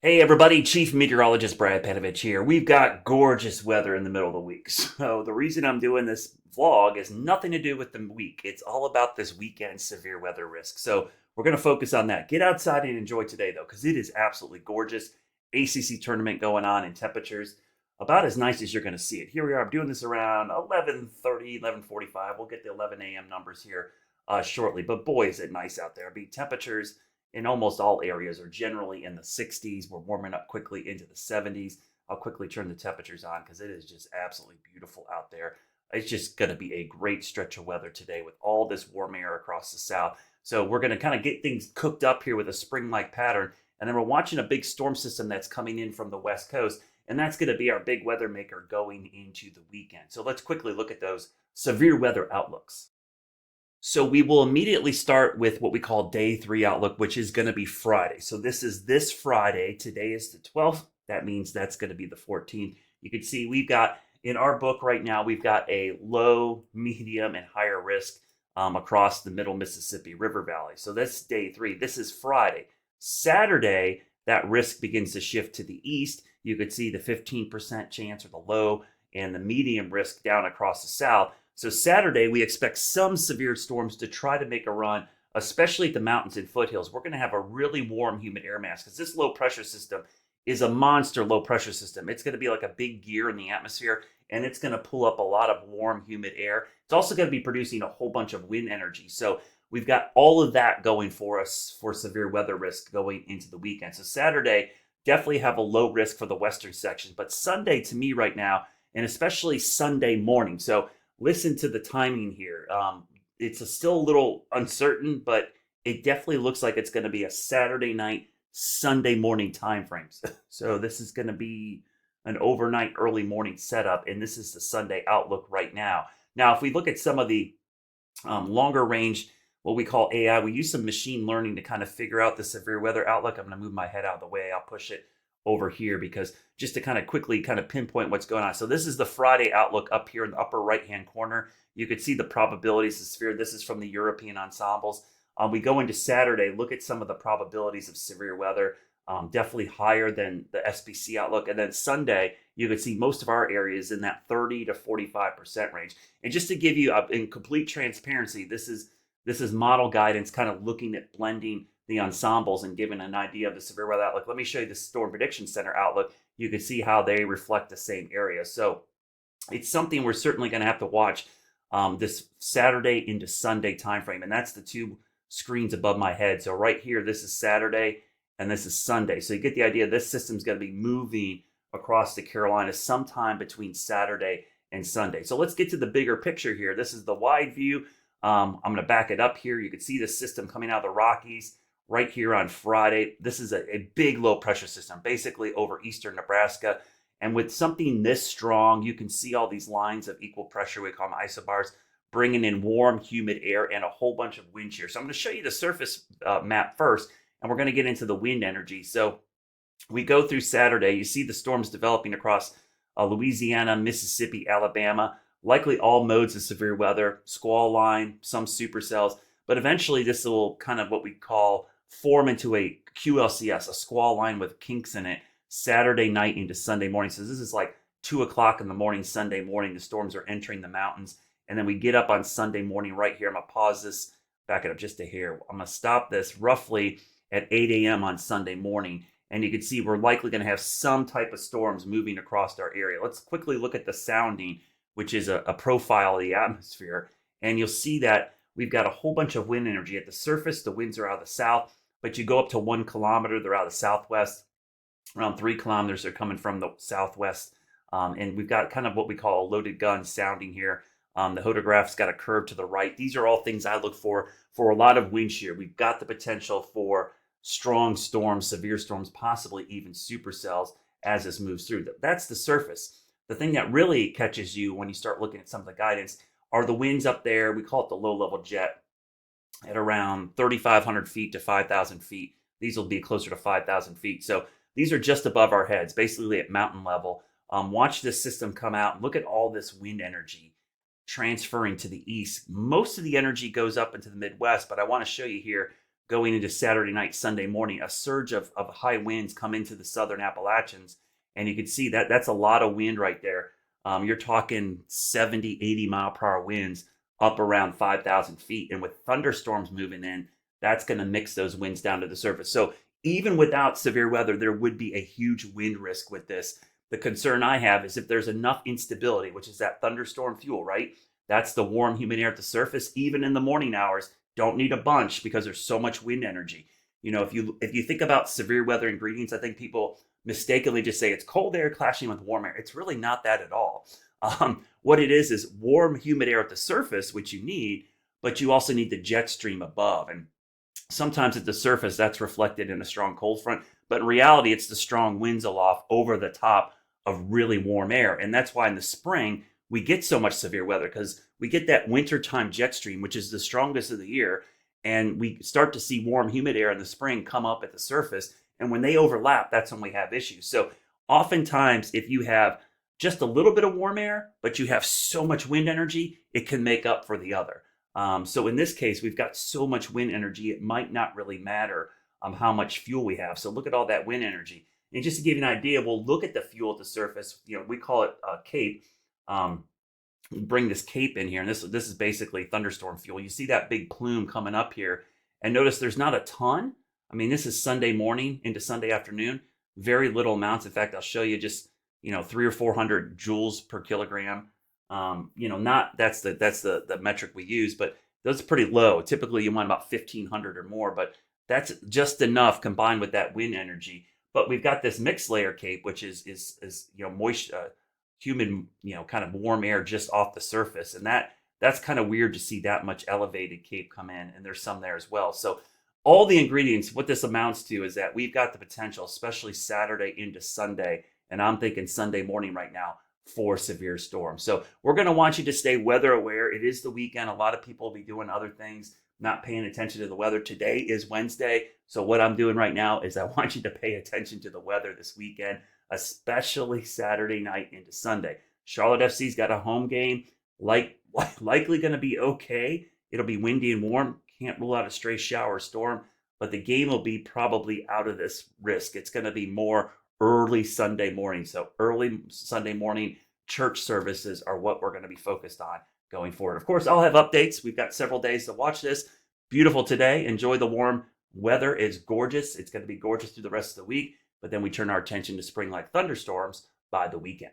Hey everybody, Chief Meteorologist Brad Panovich here. We've got gorgeous weather in the middle of the week. So the reason I'm doing this vlog is nothing to do with the week. It's all about this weekend severe weather risk. So we're going to focus on that. Get outside and enjoy today though, because it is absolutely gorgeous. ACC tournament going on and temperatures about as nice as you're going to see it. Here we are. I'm doing this around 11:30, 11:45. We'll get the 11 a.m. numbers here shortly. But boy, is it nice out there. Temperatures in almost all areas are generally in the 60s. We're warming up quickly into the 70s. I'll quickly turn the temperatures on because it is just absolutely beautiful out there. It's just going to be a great stretch of weather today with all this warm air across the south. So we're going to kind of get things cooked up here with a spring-like pattern. And then we're watching a big storm system that's coming in from the west coast. And that's going to be our big weather maker going into the weekend. So let's quickly look at those severe weather outlooks. So we will immediately start with what we call day 3 outlook, which is going to be Friday. So this is this Friday. Today is the 12th. That means that's going to be the 14th. You can see we've got in our book right now, we've got a low, medium, and higher risk across the middle Mississippi River Valley. So that's day 3. This is Friday. Saturday, that risk begins to shift to the east. You could see the 15% chance or the low and the medium risk down across the south. So Saturday, we expect some severe storms to try to make a run, especially at the mountains and foothills. We're going to have a really warm, humid air mass because this low pressure system is a monster low pressure system. It's going to be like a big gear in the atmosphere, and it's going to pull up a lot of warm, humid air. It's also going to be producing a whole bunch of wind energy. So we've got all of that going for us for severe weather risk going into the weekend. So Saturday, definitely have a low risk for the western sections. But Sunday, to me right now, and especially Sunday morning. So listen to the timing here. It's still a little uncertain, but it definitely looks like it's going to be a Saturday night, Sunday morning time frames. So this is going to be an overnight, early morning setup, and this is the Sunday outlook right now. Now, if we look at some of the longer range, what we call AI, we use some machine learning to kind of figure out the severe weather outlook. I'm going to move my head out of the way. I'll push it over here because just to kind of quickly kind of pinpoint what's going on. So this is the Friday outlook up here in the upper right-hand corner. You could see the probabilities of severe. This is from the European ensembles. We go into Saturday, look at some of the probabilities of severe weather, definitely higher than the SPC outlook. And then Sunday, you could see most of our areas in that 30 to 45% range. And just to give you in complete transparency, this is model guidance kind of looking at blending the ensembles and giving an idea of the severe weather outlook. Let me show you the Storm Prediction Center outlook. You can see how they reflect the same area. So it's something we're certainly going to have to watch this Saturday into Sunday timeframe. And that's the two screens above my head. So right here, this is Saturday and this is Sunday. So you get the idea this system's going to be moving across the Carolinas sometime between Saturday and Sunday. So let's get to the bigger picture here. This is the wide view. I'm going to back it up here. You can see the system coming out of the Rockies right here on Friday. This is a big low pressure system, basically over eastern Nebraska. And with something this strong, you can see all these lines of equal pressure, we call them isobars, bringing in warm, humid air and a whole bunch of wind shear. So I'm going to show you the surface map first, and we're going to get into the wind energy. So we go through Saturday. You see the storms developing across Louisiana, Mississippi, Alabama, likely all modes of severe weather, squall line, some supercells. But eventually this will kind of what we call form into a QLCS, a squall line with kinks in it, Saturday night into Sunday morning. So this is like 2 o'clock in the morning, Sunday morning. The storms are entering the mountains. And then we get up on Sunday morning right here. I'm going to pause this, back it up just a hair. I'm going to stop this roughly at 8 a.m. on Sunday morning. And you can see we're likely going to have some type of storms moving across our area. Let's quickly look at the sounding, which is a profile of the atmosphere. And you'll see that we've got a whole bunch of wind energy. At the surface, the winds are out of the south, but you go up to 1 kilometer, they're out of the southwest. Around 3 kilometers, they're coming from the southwest. And we've got kind of what we call a loaded gun sounding here. The hodograph's got a curve to the right. These are all things I look for a lot of wind shear. We've got the potential for strong storms, severe storms, possibly even supercells as this moves through. That's the surface. The thing that really catches you when you start looking at some of the guidance are the winds up there. We call it the low-level jet at around 3,500 feet to 5,000 feet. These will be closer to 5,000 feet. So these are just above our heads, basically at mountain level. Watch this system come out. Look at all this wind energy transferring to the east. Most of the energy goes up into the Midwest, but I want to show you here going into Saturday night, Sunday morning, a surge of high winds come into the southern Appalachians. And you can see that that's a lot of wind right there. You're talking 70, 80 mile per hour winds up around 5,000 feet. And with thunderstorms moving in, that's going to mix those winds down to the surface. So even without severe weather, there would be a huge wind risk with this. The concern I have is if there's enough instability, which is that thunderstorm fuel, right? That's the warm, humid air at the surface, even in the morning hours. Don't need a bunch because there's so much wind energy. If you think about severe weather ingredients, I think people mistakenly just say it's cold air clashing with warm air. It's really not that at all. What it is warm, humid air at the surface, which you need, but you also need the jet stream above. And sometimes at the surface, that's reflected in a strong cold front. But in reality, it's the strong winds aloft over the top of really warm air. And that's why in the spring, we get so much severe weather because we get that wintertime jet stream, which is the strongest of the year. And we start to see warm, humid air in the spring come up at the surface. And when they overlap, that's when we have issues. So oftentimes, if you have just a little bit of warm air, but you have so much wind energy, it can make up for the other. So in this case, we've got so much wind energy, it might not really matter how much fuel we have. So look at all that wind energy. And just to give you an idea, we'll look at the fuel at the surface. We call it cape. Bring this cape in here, and this is basically thunderstorm fuel. You see that big plume coming up here, and notice there's not a ton. I mean, this is Sunday morning into Sunday afternoon. Very little amounts. In fact, I'll show you just 300 or 400 joules per kilogram. Not that's the metric we use, but that's pretty low. Typically, you want about 1,500 or more, but that's just enough combined with that wind energy. But we've got this mixed layer cape, which is moisture, humid, kind of warm air just off the surface, and that's kind of weird to see that much elevated cape come in, and there's some there as well. So all the ingredients, what this amounts to is that we've got the potential, especially Saturday into Sunday, and I'm thinking Sunday morning right now, for severe storms. So we're going to want you to stay weather aware. It is the weekend. A lot of people will be doing other things, not paying attention to the weather. Today is Wednesday. So what I'm doing right now is I want you to pay attention to the weather this weekend, especially Saturday night into Sunday. Charlotte FC's got a home game, likely going to be okay. It'll be windy and warm. Can't rule out a stray shower or storm, but the game will be probably out of this risk. It's going to be more early Sunday morning. So early Sunday morning church services are what we're going to be focused on going forward. Of course, I'll have updates. We've got several days to watch this. Beautiful today. Enjoy the warm weather. It's gorgeous. It's going to be gorgeous through the rest of the week. But then we turn our attention to spring-like thunderstorms by the weekend.